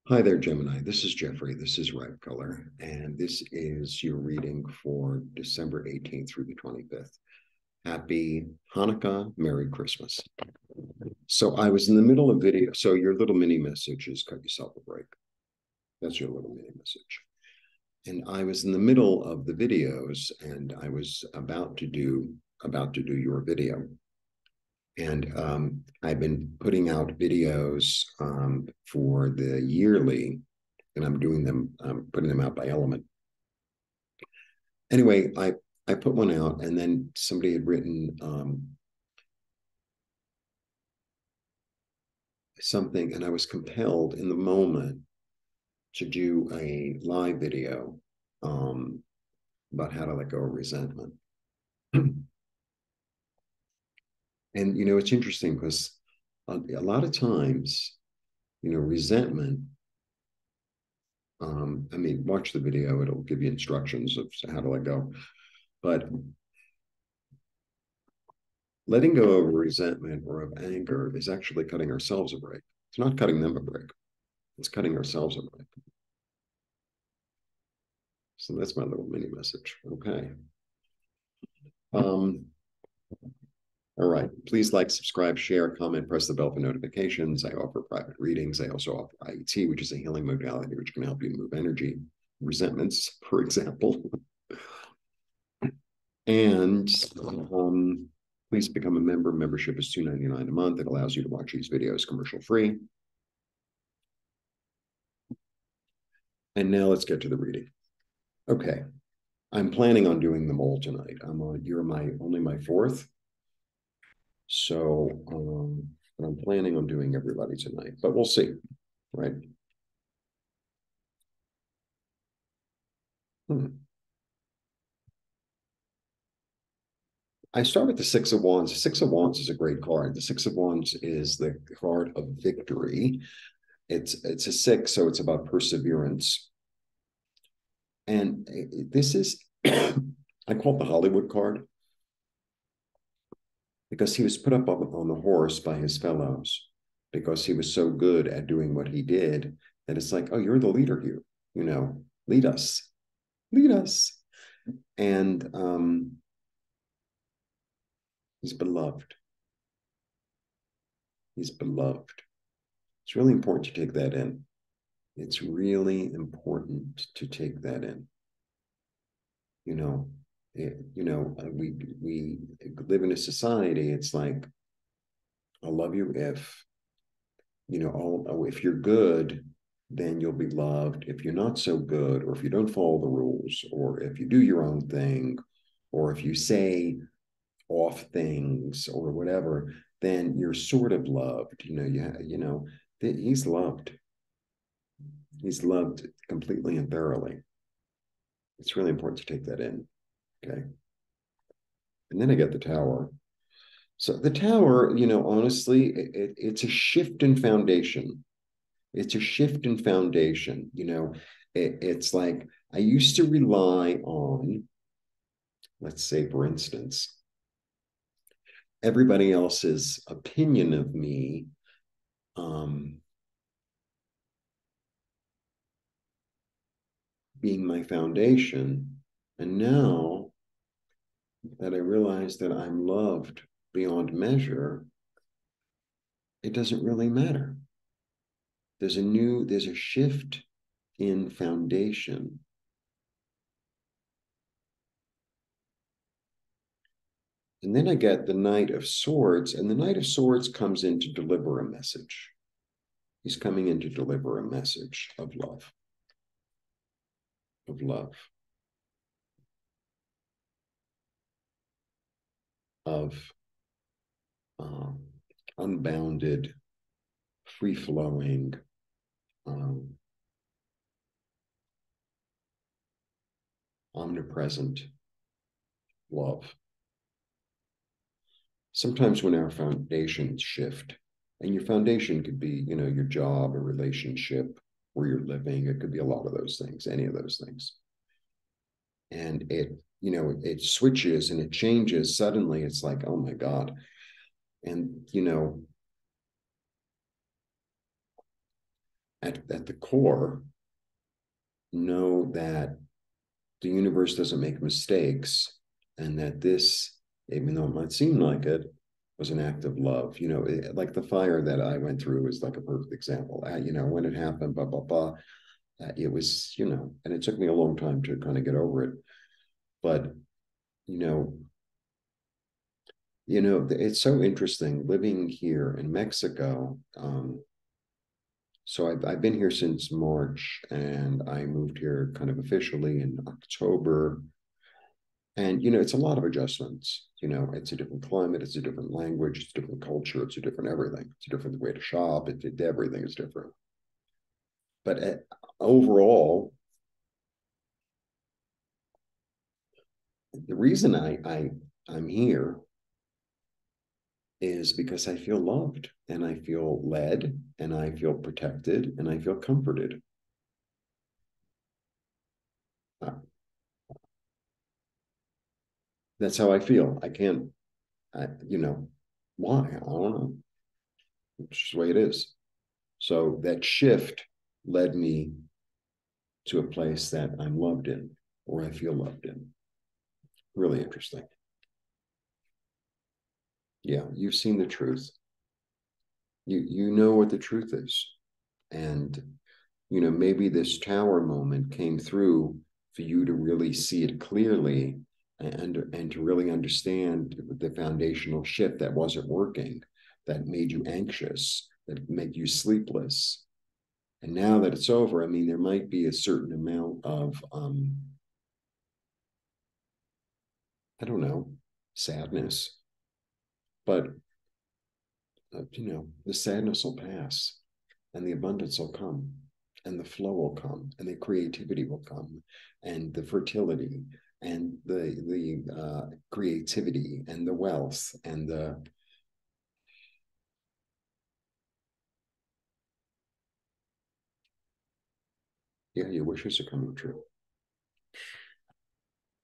Hi there, Gemini. This is Jeffrey. This is Ripecolor, and this is your reading for December 18th through the 25th. Happy Hanukkah, Merry Christmas. So I was in the middle of video. So your little mini message is cut yourself a break. That's your little mini message. And I was in the middle of the videos, and I was about to do your video. And I've been putting out videos for the yearly, and I'm doing them, putting them out by element. Anyway, I put one out, and then somebody had written something, and I was compelled in the moment to do a live video about how to let go of resentment. And it's interesting because a lot of times, resentment. I mean, watch the video; it'll give you instructions of how to let go. But letting go of resentment or of anger is actually cutting ourselves a break. It's not cutting them a break; it's cutting ourselves a break. So that's my little mini message. Okay. All right. Please like, subscribe, share, comment, press the bell for notifications. I offer private readings. I also offer IET, which is a healing modality which can help you move energy, resentments, for example. And please become a member. Membership is $2.99 a month. It allows you to watch these videos commercial free. And now let's get to the reading. Okay. I'm planning on doing them all tonight. You're only my fourth. So I'm planning on doing everybody tonight, but we'll see, right? I start with the Six of Wands. The Six of Wands is a great card. The Six of Wands is the card of victory. It's a six, so it's about perseverance. And this is, I call it the Hollywood card because he was put up on the horse by his fellows because he was so good at doing what he did that it's like, oh, you're the leader here, lead us, lead us. And he's beloved. He's beloved. It's really important to take that in. It's really important to take that in. We live in a society. It's like, I'll love you if, if you're good, then you'll be loved. If you're not so good, or if you don't follow the rules, or if you do your own thing, or if you say off things or whatever, then you're sort of loved. He's loved. He's loved completely and thoroughly. It's really important to take that in. Okay. And then I get the Tower. So the Tower, honestly, it's a shift in foundation. It's a shift in foundation. It's like I used to rely on, let's say, for instance, everybody else's opinion of me being my foundation. And now that I realize that I'm loved beyond measure, it doesn't really matter. There's a shift in foundation. And then I get the Knight of Swords, and the Knight of Swords comes in to deliver a message. He's coming in to deliver a message of love. Of love. Of unbounded, free-flowing, omnipresent love. Sometimes when our foundations shift, and your foundation could be, your job, a relationship, where you're living, it could be a lot of those things, any of those things. And it switches and it changes. Suddenly it's like, oh my God. And, at the core, know that the universe doesn't make mistakes, and that this, even though it might seem like it, was an act of love. Like the fire that I went through is like a perfect example. When it happened, blah, blah, blah, it was, and it took me a long time to kind of get over it. But, you know, it's so interesting living here in Mexico. So I've been here since March, and I moved here kind of officially in October. And, it's a lot of adjustments. It's a different climate, it's a different language, it's a different culture, it's a different everything. It's a different way to shop. Everything is different. But overall, the reason I'm here is because I feel loved, and I feel led, and I feel protected, and I feel comforted. Uh, that's how I feel. I can't, why? I don't know. It's just the way it is. So that shift led me to a place that I'm loved in, or I feel loved in. Really interesting. Yeah, you've seen the truth. You know what the truth is. And maybe this tower moment came through for you to really see it clearly, and to really understand the foundational shift that wasn't working, that made you anxious, that made you sleepless. And now that it's over, I mean, there might be a certain amount of I don't know, sadness, but the sadness will pass, and the abundance will come, and the flow will come, and the creativity will come, and the fertility, and the creativity, and the wealth, and the yeah, your wishes are coming true.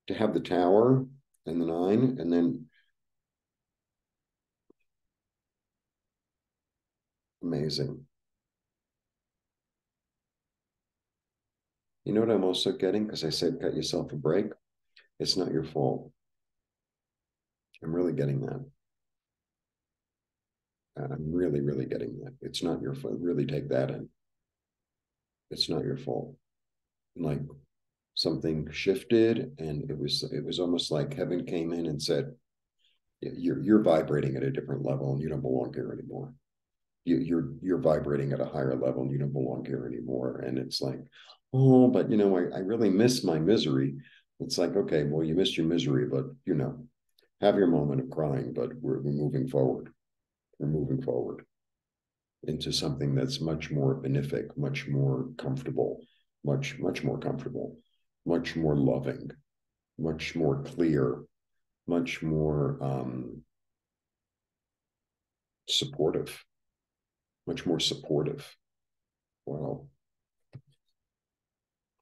To have the tower and the nine, and then amazing. You know what I'm also getting? Because I said cut yourself a break. It's not your fault. I'm really getting that. I'm really, really getting that. It's not your fault. Really take that in. It's not your fault. Like, something shifted, and it was almost like heaven came in and said, you're vibrating at a different level, and you don't belong here anymore. You're vibrating at a higher level, and you don't belong here anymore. And it's like, oh, but I really miss my misery. It's like, okay, well, you missed your misery, but have your moment of crying, but we're moving forward. We're moving forward into something that's much more benefic, much more comfortable, much more comfortable, much more loving, much more clear, much more supportive, much more supportive. Wow.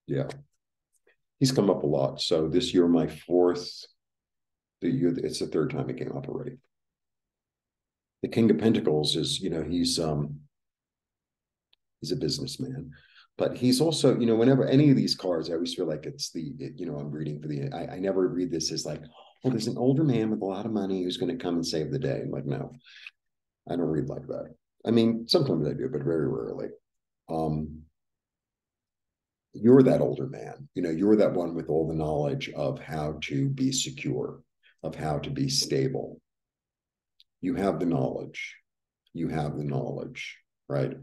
Yeah. He's come up a lot. So this year, my fourth, it's the third time he came up already. The King of Pentacles is, he's a businessman, but he's also, whenever any of these cards, I always feel like I'm reading for I never read this as like, oh, there's an older man with a lot of money who's going to come and save the day. I'm like, no, I don't read like that. I mean, sometimes I do, but very rarely. Um, you're that older man. You're that one with all the knowledge of how to be secure, of how to be stable. You have the knowledge. You have the knowledge, right?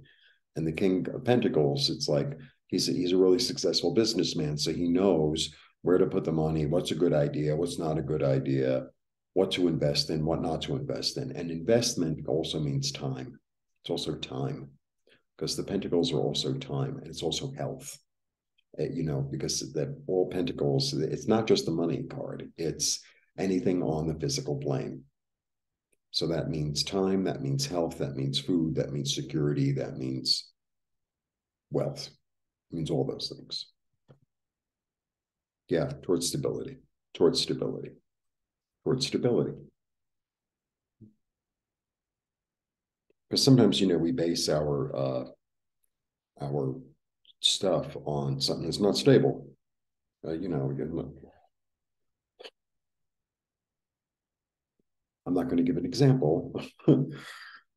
And the King of Pentacles, it's like he's a really successful businessman, so he knows where to put the money, what's a good idea, what's not a good idea, what to invest in, what not to invest in. And investment also means time. It's also time, because the Pentacles are also time, and it's also health. Because that all Pentacles, it's not just the money card, it's anything on the physical plane. So that means time, that means health, that means food, that means security, that means wealth. It means all those things. Yeah, towards stability, towards stability, towards stability. Because sometimes, we base our stuff on something that's not stable. You know, I'm not going to give an example,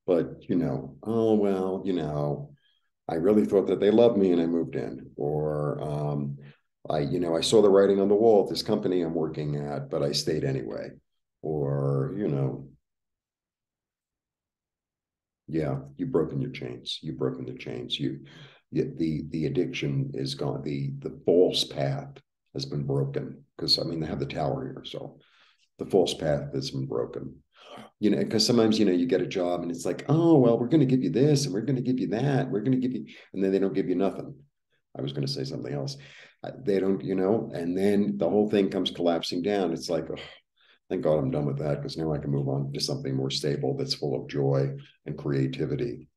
but you know, oh well, you know, I really thought that they loved me and I moved in, or you know, I saw the writing on the wall at this company I'm working at, but I stayed anyway, or you know, yeah, you've broken your chains. You've broken the chains. The addiction is gone. The false path has been broken because I mean they have the tower here, so the false path has been broken. You know, because sometimes you know you get a job and it's like, oh well, we're going to give you this and we're going to give you that, we're going to give you, and then they don't give you nothing. I was going to say something else. They don't, you know, and then the whole thing comes collapsing down. It's like, oh, thank God I'm done with that because now I can move on to something more stable that's full of joy and creativity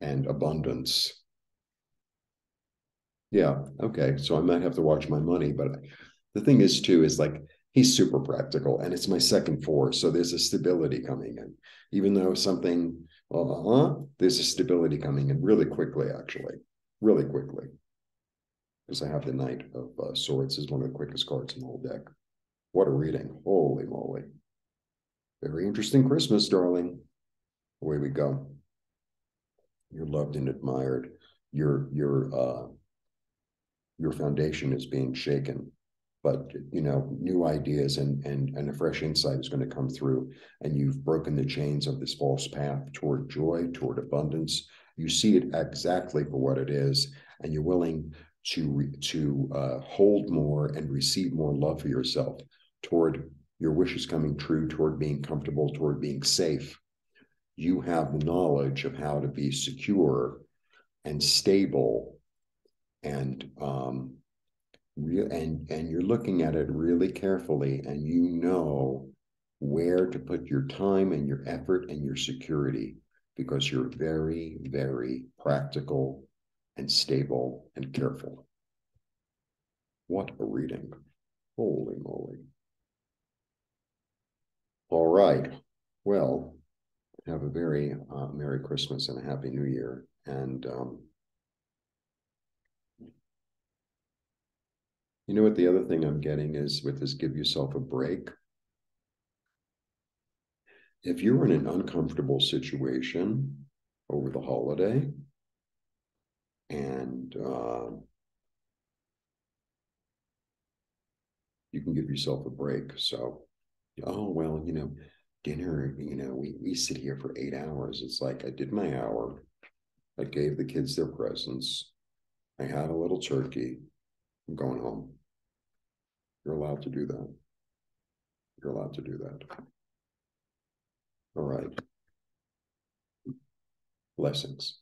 and abundance. Yeah. Okay. So I might have to watch my money, but the thing is too is like he's super practical and it's my second four. So there's a stability coming in, even though something, there's a stability coming in really quickly, actually, really quickly. Because I have the Knight of Swords is one of the quickest cards in the whole deck. What a reading. Holy moly. Very interesting Christmas, darling. Away we go. You're loved and admired. Your foundation is being shaken, but you know new ideas and a fresh insight is going to come through, and you've broken the chains of this false path toward joy, toward abundance. You see it exactly for what it is, and you're willing to hold more and receive more love for yourself toward your wishes coming true, toward being comfortable, toward being safe. You have the knowledge of how to be secure and stable and and you're looking at it really carefully and you know where to put your time and your effort and your security because you're very, very practical and stable and careful. What a reading. Holy moly. All right. Well, have a very Merry Christmas and a Happy New Year. And you know what the other thing I'm getting is with this give yourself a break. If you're in an uncomfortable situation over the holiday and you can give yourself a break. So, oh, well, you know, dinner, you know, we sit here for 8 hours. It's like I did my hour. I gave the kids their presents. I had a little turkey. I'm going home. You're allowed to do that. You're allowed to do that. All right. Blessings.